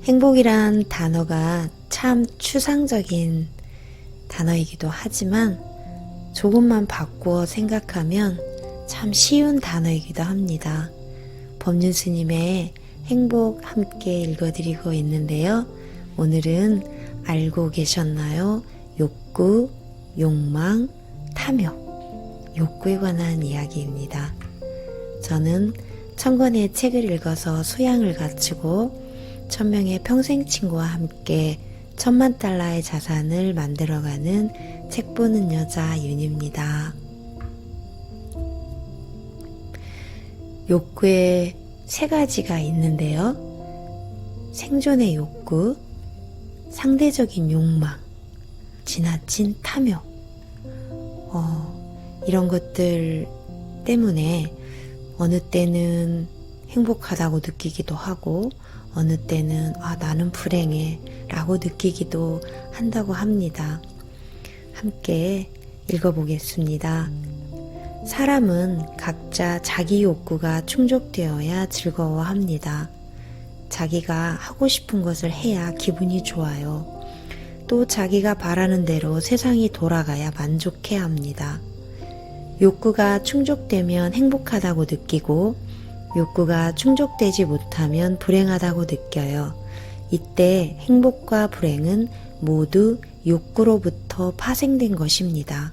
행복이란 단어가 참 추상적인 단어이기도 하지만 조금만 바꾸어 생각하면 참 쉬운 단어이기도 합니다. 법륜 스님의 행복 함께 읽어드리고 있는데요. 오늘은 알고 계셨나요? 욕구, 욕망, 탐욕, 욕구에 관한 이야기입니다. 저는 1000권의 책을 읽어서 소양을 갖추고 1000명의 평생 친구와 함께 1000만 달러의 자산을 만들어가는 책 보는 여자 윤입니다. 욕구에 3가지가 있는데요. 생존의 욕구, 상대적인 욕망, 지나친 탐욕. 이런 것들 때문에 어느 때는 행복하다고 느끼기도 하고 어느 때는 나는 불행해 라고 느끼기도 한다고 합니다. 함께 읽어보겠습니다. 사람은 각자 자기 욕구가 충족되어야 즐거워합니다. 자기가 하고 싶은 것을 해야 기분이 좋아요. 또 자기가 바라는 대로 세상이 돌아가야 만족해야 합니다. 욕구가 충족되면 행복하다고 느끼고 욕구가 충족되지 못하면 불행하다고 느껴요. 이때 행복과 불행은 모두 욕구로부터 파생된 것입니다.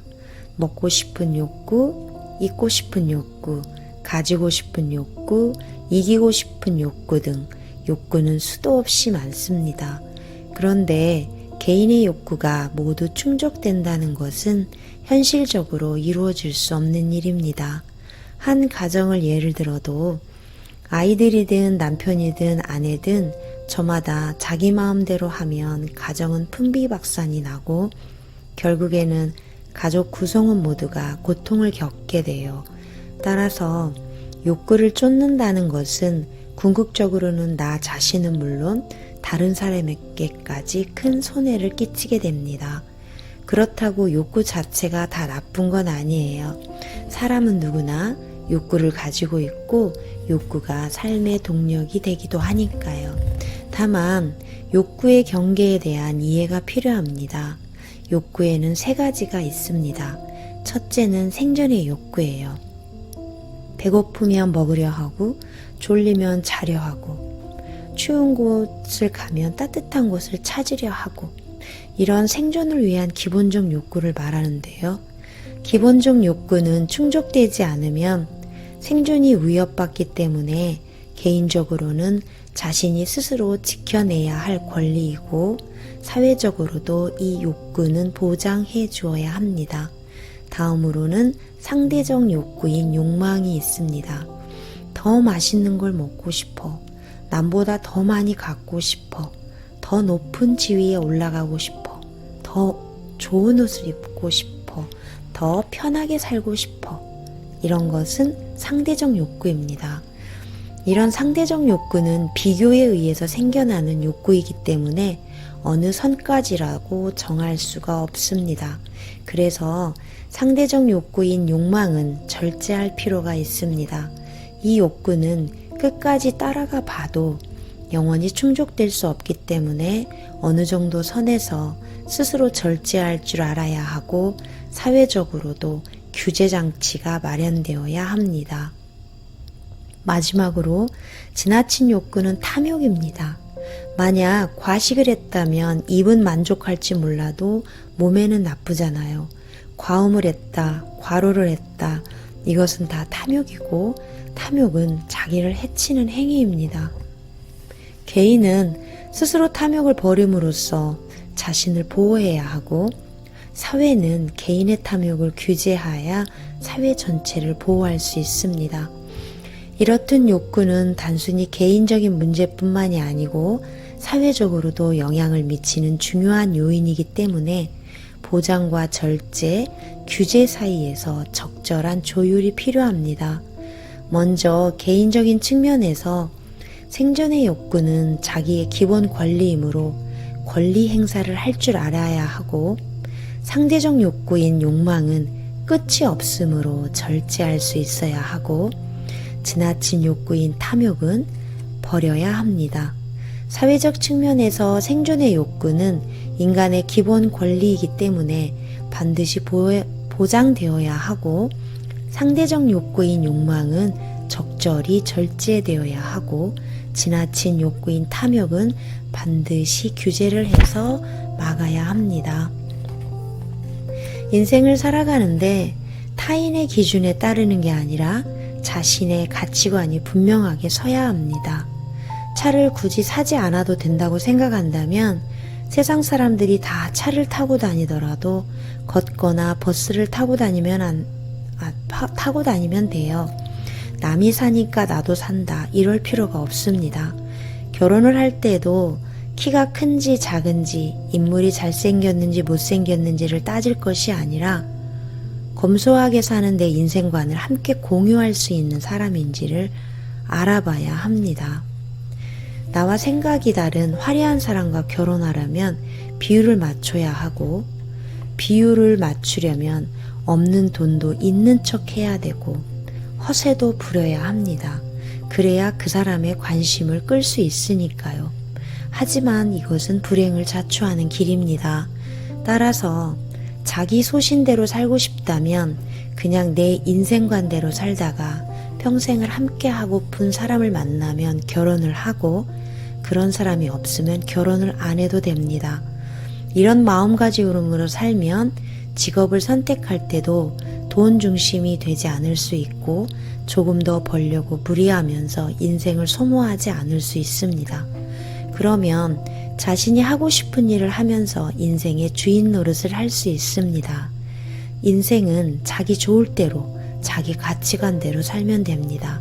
먹고 싶은 욕구, 입고 싶은 욕구, 가지고 싶은 욕구, 이기고 싶은 욕구 등 욕구는 수도 없이 많습니다. 그런데 개인의 욕구가 모두 충족된다는 것은 현실적으로 이루어질 수 없는 일입니다. 한 가정을 예를 들어도 아이들이든 남편이든 아내든 저마다 자기 마음대로 하면 가정은 풍비박산이 나고 결국에는 가족 구성원 모두가 고통을 겪게 돼요. 따라서 욕구를 쫓는다는 것은 궁극적으로는 나 자신은 물론 다른 사람에게까지 큰 손해를 끼치게 됩니다. 그렇다고 욕구 자체가 다 나쁜 건 아니에요. 사람은 누구나 욕구를 가지고 있고 욕구가 삶의 동력이 되기도 하니까요. 다만 욕구의 경계에 대한 이해가 필요합니다. 욕구에는 3가지가 있습니다. 첫째는 생존의 욕구예요. 배고프면 먹으려 하고 졸리면 자려 하고 추운 곳을 가면 따뜻한 곳을 찾으려 하고 이런 생존을 위한 기본적 욕구를 말하는데요. 기본적 욕구는 충족되지 않으면 생존이 위협받기 때문에 개인적으로는 자신이 스스로 지켜내야 할 권리이고 사회적으로도 이 욕구는 보장해 주어야 합니다. 다음으로는 상대적 욕구인 욕망이 있습니다. 더 맛있는 걸 먹고 싶어. 남보다 더 많이 갖고 싶어. 더 높은 지위에 올라가고 싶어. 더 좋은 옷을 입고 싶어. 더 편하게 살고 싶어. 이런 것은 상대적 욕구입니다. 이런 상대적 욕구는 비교에 의해서 생겨나는 욕구이기 때문에 어느 선까지라고 정할 수가 없습니다. 그래서 상대적 욕구인 욕망은 절제할 필요가 있습니다. 이 욕구는 끝까지 따라가 봐도 영원히 충족될 수 없기 때문에 어느 정도 선에서 스스로 절제할 줄 알아야 하고 사회적으로도 규제 장치가 마련되어야 합니다. 마지막으로 지나친 욕구는 탐욕입니다. 만약 과식을 했다면 입은 만족할지 몰라도 몸에는 나쁘잖아요. 과음을 했다, 과로를 했다, 이것은 다 탐욕이고 탐욕은 자기를 해치는 행위입니다. 개인은 스스로 탐욕을 버림으로써 자신을 보호해야 하고 사회는 개인의 탐욕을 규제하여 사회 전체를 보호할 수 있습니다. 이렇듯 욕구는 단순히 개인적인 문제뿐만이 아니고 사회적으로도 영향을 미치는 중요한 요인이기 때문에 보장과 절제, 규제 사이에서 적절한 조율이 필요합니다. 먼저 개인적인 측면에서 생존의 욕구는 자기의 기본 권리이므로 권리 행사를 할 줄 알아야 하고 상대적 욕구인 욕망은 끝이 없으므로 절제할 수 있어야 하고 지나친 욕구인 탐욕은 버려야 합니다. 사회적 측면에서 생존의 욕구는 인간의 기본 권리이기 때문에 반드시 보장되어야 하고, 상대적 욕구인 욕망은 적절히 절제되어야 하고, 지나친 욕구인 탐욕은 반드시 규제를 해서 막아야 합니다. 인생을 살아가는데 타인의 기준에 따르는 게 아니라 자신의 가치관이 분명하게 서야 합니다. 차를 굳이 사지 않아도 된다고 생각한다면 세상 사람들이 다 차를 타고 다니더라도 걷거나 버스를 타고 다니면 돼요. 남이 사니까 나도 산다, 이럴 필요가 없습니다. 결혼을 할 때도 키가 큰지 작은지, 인물이 잘생겼는지 못생겼는지를 따질 것이 아니라 검소하게 사는 내 인생관을 함께 공유할 수 있는 사람인지를 알아봐야 합니다. 나와 생각이 다른 화려한 사람과 결혼하려면 비율을 맞춰야 하고, 비율을 맞추려면 없는 돈도 있는 척 해야 되고, 허세도 부려야 합니다. 그래야 그 사람의 관심을 끌 수 있으니까요. 하지만 이것은 불행을 자초하는 길입니다. 따라서 자기 소신대로 살고 싶다면 그냥 내 인생관대로 살다가 평생을 함께 하고픈 사람을 만나면 결혼을 하고, 그런 사람이 없으면 결혼을 안 해도 됩니다. 이런 마음가짐으로 살면 직업을 선택할 때도 돈 중심이 되지 않을 수 있고, 조금 더 벌려고 무리하면서 인생을 소모하지 않을 수 있습니다. 그러면 자신이 하고 싶은 일을 하면서 인생의 주인 노릇을 할 수 있습니다. 인생은 자기 좋을 대로, 자기 가치관대로 살면 됩니다.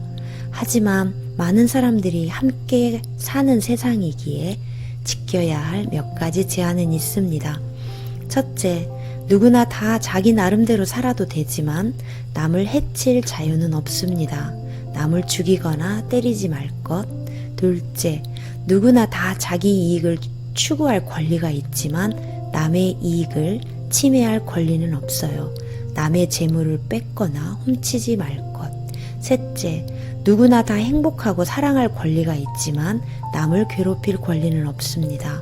하지만 많은 사람들이 함께 사는 세상이기에 지켜야 할 몇 가지 제한은 있습니다. 첫째, 누구나 다 자기 나름대로 살아도 되지만 남을 해칠 자유는 없습니다. 남을 죽이거나 때리지 말 것. 둘째, 누구나 다 자기 이익을 추구할 권리가 있지만 남의 이익을 침해할 권리는 없어요. 남의 재물을 뺏거나 훔치지 말 것. 셋째, 누구나 다 행복하고 사랑할 권리가 있지만 남을 괴롭힐 권리는 없습니다.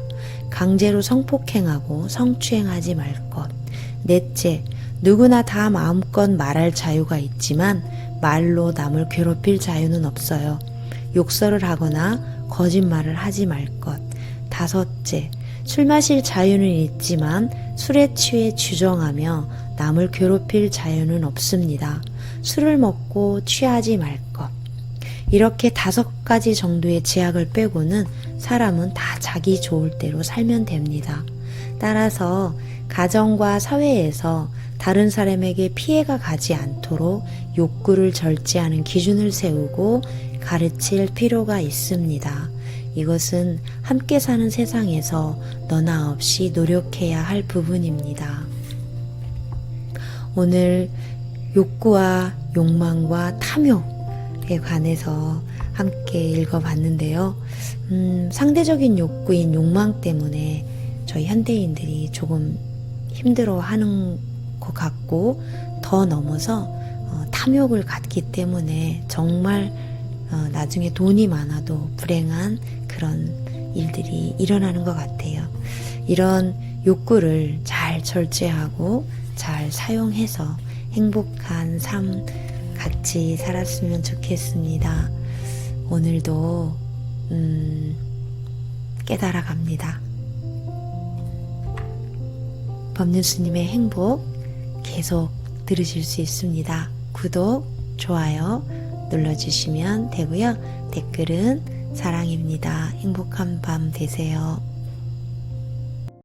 강제로 성폭행하고 성추행하지 말 것. 넷째, 누구나 다 마음껏 말할 자유가 있지만 말로 남을 괴롭힐 자유는 없어요. 욕설을 하거나 거짓말을 하지 말 것. 다섯째, 술 마실 자유는 있지만 술에 취해 주정하며 남을 괴롭힐 자유는 없습니다. 술을 먹고 취하지 말 것. 이렇게 5가지 정도의 제약을 빼고는 사람은 다 자기 좋을 대로 살면 됩니다. 따라서 가정과 사회에서 다른 사람에게 피해가 가지 않도록 욕구를 절제하는 기준을 세우고 가르칠 필요가 있습니다. 이것은 함께 사는 세상에서 너나 없이 노력해야 할 부분입니다. 오늘 욕구와 욕망과 탐욕에 관해서 함께 읽어봤는데요. 상대적인 욕구인 욕망 때문에 저희 현대인들이 조금 힘들어하는 것 같고, 더 넘어서 탐욕을 갖기 때문에 정말 나중에 돈이 많아도 불행한 그런 일들이 일어나는 것 같아요. 이런 욕구를 잘 절제하고 잘 사용해서 행복한 삶 같이 살았으면 좋겠습니다. 오늘도 깨달아갑니다. 법륜스님의 행복 계속 들으실 수 있습니다. 구독, 좋아요 눌러주시면 되고요. 댓글은 사랑입니다. 행복한 밤 되세요.